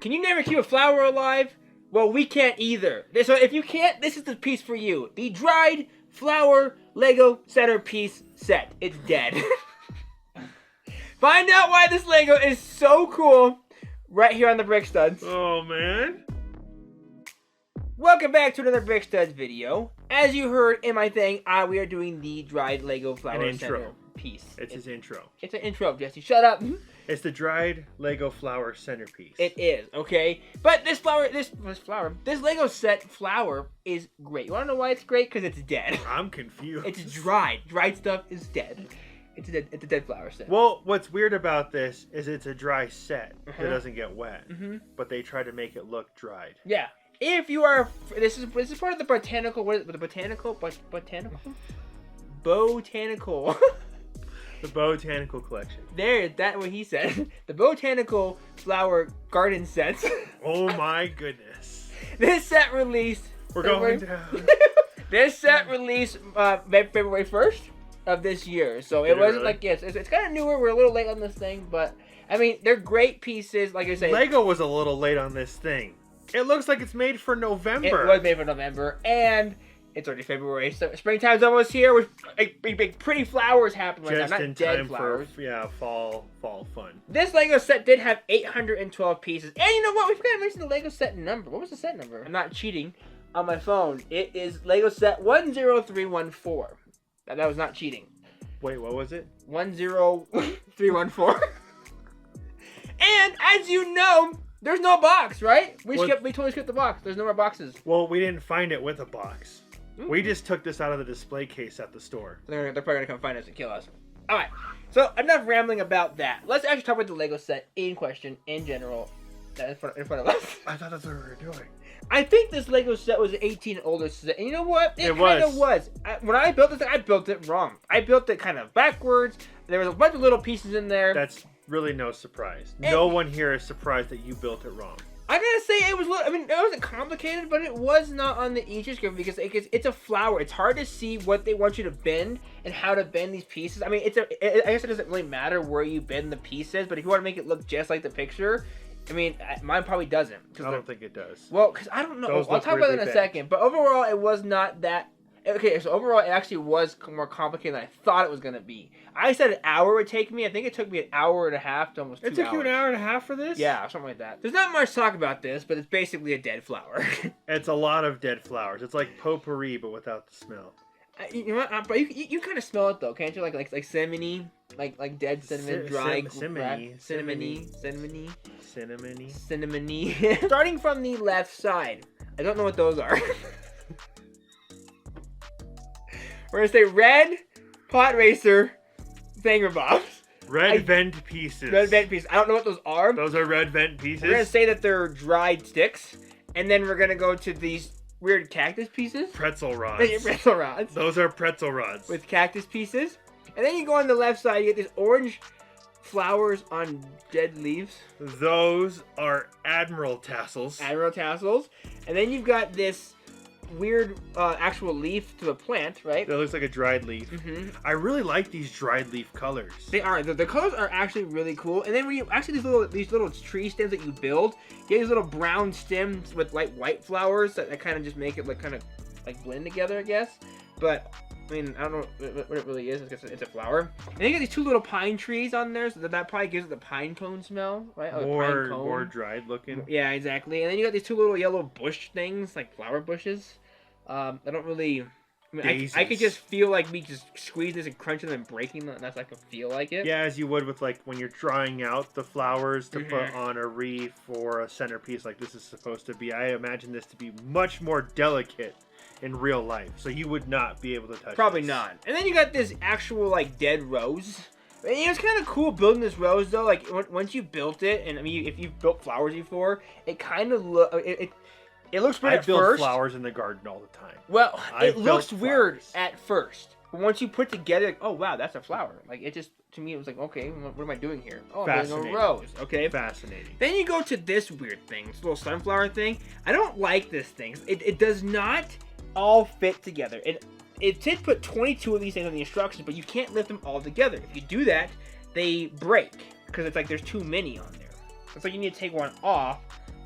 Can you never keep a flower alive? Well, we can't either. So if you can't, this is the piece for you. The Dried Flower Lego Centerpiece set. It's dead. Find out why this Lego is so cool right here on the Brick Studs. Oh, man. Welcome back to another Brick Studs video. As you heard in my thing, we are doing the Dried Lego Flower Centerpiece. It's his intro. It's an intro, Jesse. Shut up. It's the Dried Lego Flower Centerpiece. It is, okay? But this Lego set flower is great. You wanna know why it's great? Because it's dead. I'm confused. It's dried. Dried stuff is dead. It's a dead flower set. Well, what's weird about this is it's a dry set that doesn't get wet, but they try to make it look dried. Yeah. If you are, this is part of the botanical. What is it? The botanical? Botanical. Botanical. The Botanical collection. That's what he said. The Botanical flower garden sets. Oh my goodness. This set released. We're going down. This set released February 1st of this year. So it wasn't like, yes, it's kind of newer. We're a little late on this thing, but I mean, they're great pieces. Like I say, Lego was a little late on this thing. It looks like it's made for November. It was made for November, and it's already February, so springtime's almost here with big pretty flowers happening right now, not dead flowers. For fall fun. This Lego set did have 812 pieces, and you know what? We forgot to mention the Lego set number. What was the set number? I'm not cheating on my phone. It is Lego set 10314. That was not cheating. Wait, what was it? 10314. And as you know, there's no box, right? We totally skipped the box. There's no more boxes. Well, we didn't find it with a box. We just took this out of the display case at the store. They're probably gonna come find us and kill us. All right. So enough rambling about that. Let's actually talk about the Lego set in question, in general, in front of us. I thought that's what we were doing. I think this Lego set was an 18 and older set. And you know what? It kind of was. When I built this, I built it wrong. I built it kind of backwards. There was a bunch of little pieces in there. That's really no surprise. No one here is surprised that you built it wrong. I gotta say, it was. I mean, it wasn't complicated, but it was not on the easy script because it's a flower. It's hard to see what they want you to bend and how to bend these pieces. I mean, I guess it doesn't really matter where you bend the pieces, but if you want to make it look just like the picture, I mean, mine probably doesn't. I don't think it does. Well, because I don't know. I'll talk about it in a second. But overall, it was not that. Okay, so overall, it actually was more complicated than I thought it was going to be. I said an hour would take me. I think it took me an hour and a half to almost 2 hours. It took you an hour and a half for this? Yeah, something like that. There's not much to talk about this, but it's basically a dead flower. It's a lot of dead flowers. It's like potpourri, but without the smell. You know what? But you kind of smell it, though, can't you? Like cinnamony, like dead cinnamon, dry cinnamony. Starting from the left side. I don't know what those are. We're going to say red pot racer finger bobs. Red vent pieces. Red vent pieces. I don't know what those are. Those are red vent pieces. We're going to say that they're dried sticks. And then we're going to go to these weird cactus pieces. Pretzel rods. Pretzel rods. Those are pretzel rods. With cactus pieces. And then you go on the left side, you get these orange flowers on dead leaves. Those are admiral tassels. Admiral tassels. And then you've got this weird actual leaf to the plant, right? That looks like a dried leaf. I really like these dried leaf colors. They are. The colors are actually really cool. And then when you actually these little tree stems that you build, you get these little brown stems with like white flowers that kind of just make it like kind of like blend together, I guess. But I mean, I don't know what it really is. It's a flower. And then you got these two little pine trees on there, so that probably gives it the pine cone smell, right? More dried looking. Yeah, exactly. And then you got these two little yellow bush things, like flower bushes. I don't really. I mean, I could just feel like me just squeezing this and crunching them and breaking them. That's like I feel like it. Yeah, as you would with like when you're drying out the flowers to put on a wreath or a centerpiece like this is supposed to be. I imagine this to be much more delicate in real life, so you would not be able to touch. Probably this. not. And then you got this actual like dead rose. And it was kind of cool building this rose though. Like once you built it, and I mean, if you've built flowers before, it kind of It looks weird at first. I build flowers in the garden all the time. Well, it looks weird at first. But once you put together, like, oh, wow, that's a flower. Like, it just, to me, it was like, okay, what am I doing here? Oh, I'm doing a rose. Okay. Fascinating. Then you go to this weird thing, this little sunflower thing. I don't like this thing. It does not all fit together. It did put 22 of these things on the instructions, but you can't lift them all together. If you do that, they break. Because it's like there's too many on there. It's like you need to take one off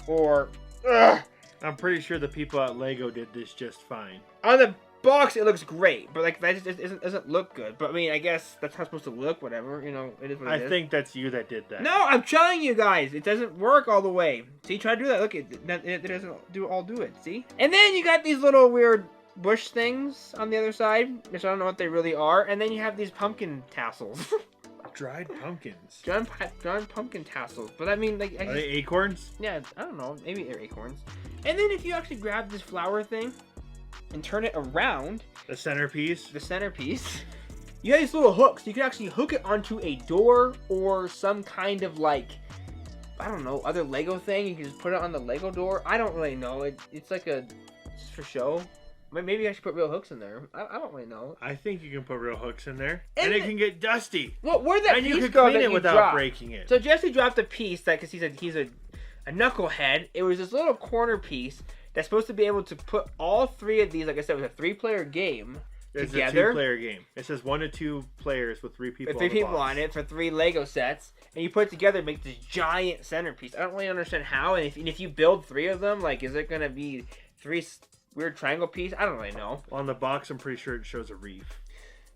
or ugh. I'm pretty sure the people at Lego did this just fine. On the box, it looks great, but like that just doesn't look good. But I mean, I guess that's how it's supposed to look. Whatever, you know, it is what it is. I think that's you that did that. No, I'm telling you guys, it doesn't work all the way. See, try to do that. Look, it doesn't do it. See, and then you got these little weird bush things on the other side, which I don't know what they really are. And then you have these pumpkin tassels. Dried pumpkins. Dried pumpkin tassels. But I mean, like, Are they acorns? Yeah, I don't know. Maybe they're acorns. And then if you actually grab this flower thing and turn it around, The centerpiece. you have these little hooks. You can actually hook it onto a door or some kind of like, I don't know, other Lego thing. You can just put it on the Lego door. I don't really know. It's like it's for show. Maybe I should put real hooks in there. I don't really know. I think you can put real hooks in there, and it can get dusty. Well, where'd that and piece you can go clean that it without dropped? breaking it. So Jesse dropped a piece that because he's a knucklehead. It was this little corner piece that's supposed to be able to put all three of these. Like I said, it was a 3-player game. It's together. a 2-player game. It says 1 to 2 players with 3 people. With 3 people on it for 3 Lego sets, and you put it together and make this giant centerpiece. I don't really understand how, and if you build 3 of them, like, is it gonna be 3 weird triangle piece? I don't really know. On the box, I'm pretty sure it shows a reef.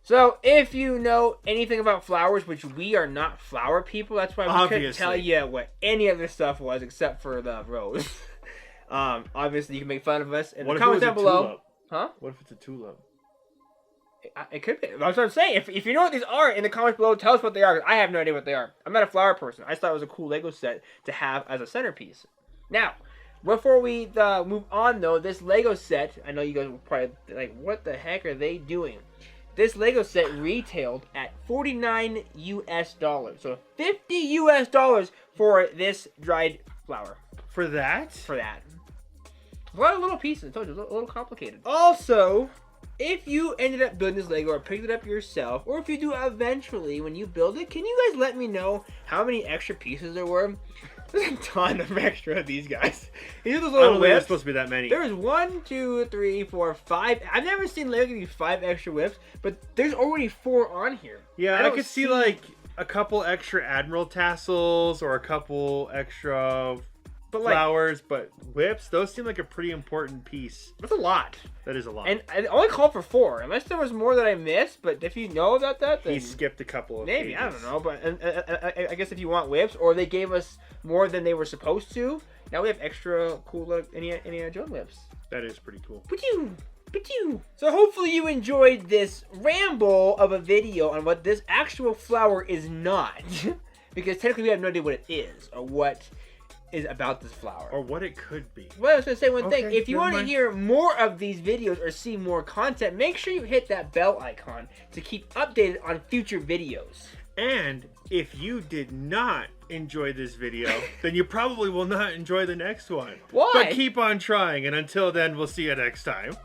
So, if you know anything about flowers, which we are not flower people, that's why we couldn't tell you what any other stuff was except for the rose. Obviously, you can make fun of us in the comments down below. Tulip? Huh? What if it's a tulip? It could be. That's what I'm saying. If you know what these are in the comments below, tell us what they are. I have no idea what they are. I'm not a flower person. I just thought it was a cool Lego set to have as a centerpiece. Now, before we move on, though, this Lego set, I know you guys will probably like, what the heck are they doing? This Lego set retailed at $49 US. So $50 US for this dried flower. For that? For that. A lot of little pieces. I told you, a little complicated. Also, if you ended up building this Lego or picked it up yourself, or if you do eventually when you build it, can you guys let me know how many extra pieces there were? There's a ton of extra of these guys. These are those little I don't think there's whips. supposed to be that many. There's 1, 2, 3, 4, 5. I've never seen Lego give you 5 extra whips, but there's already 4 on here. Yeah, I could see like a couple extra Admiral tassels or a couple extra flowers, but whips, those seem like a pretty important piece. That's a lot. That is a lot. And I only called for 4, unless there was more that I missed. But if you know about that, then he skipped a couple of maybe pages. I don't know. But I guess if you want whips, or they gave us more than they were supposed to, now we have extra cool Indiana Jones whips. That is pretty cool. So hopefully you enjoyed this ramble of a video on what this actual flower is not, because technically we have no idea what it is or what is about this flower. Or what it could be. Well, I was going to say one thing. If you want to mind. hear more of these videos or see more content, make sure you hit that bell icon to keep updated on future videos. And if you did not enjoy this video, then you probably will not enjoy the next one. Why? But keep on trying, and until then, we'll see you next time.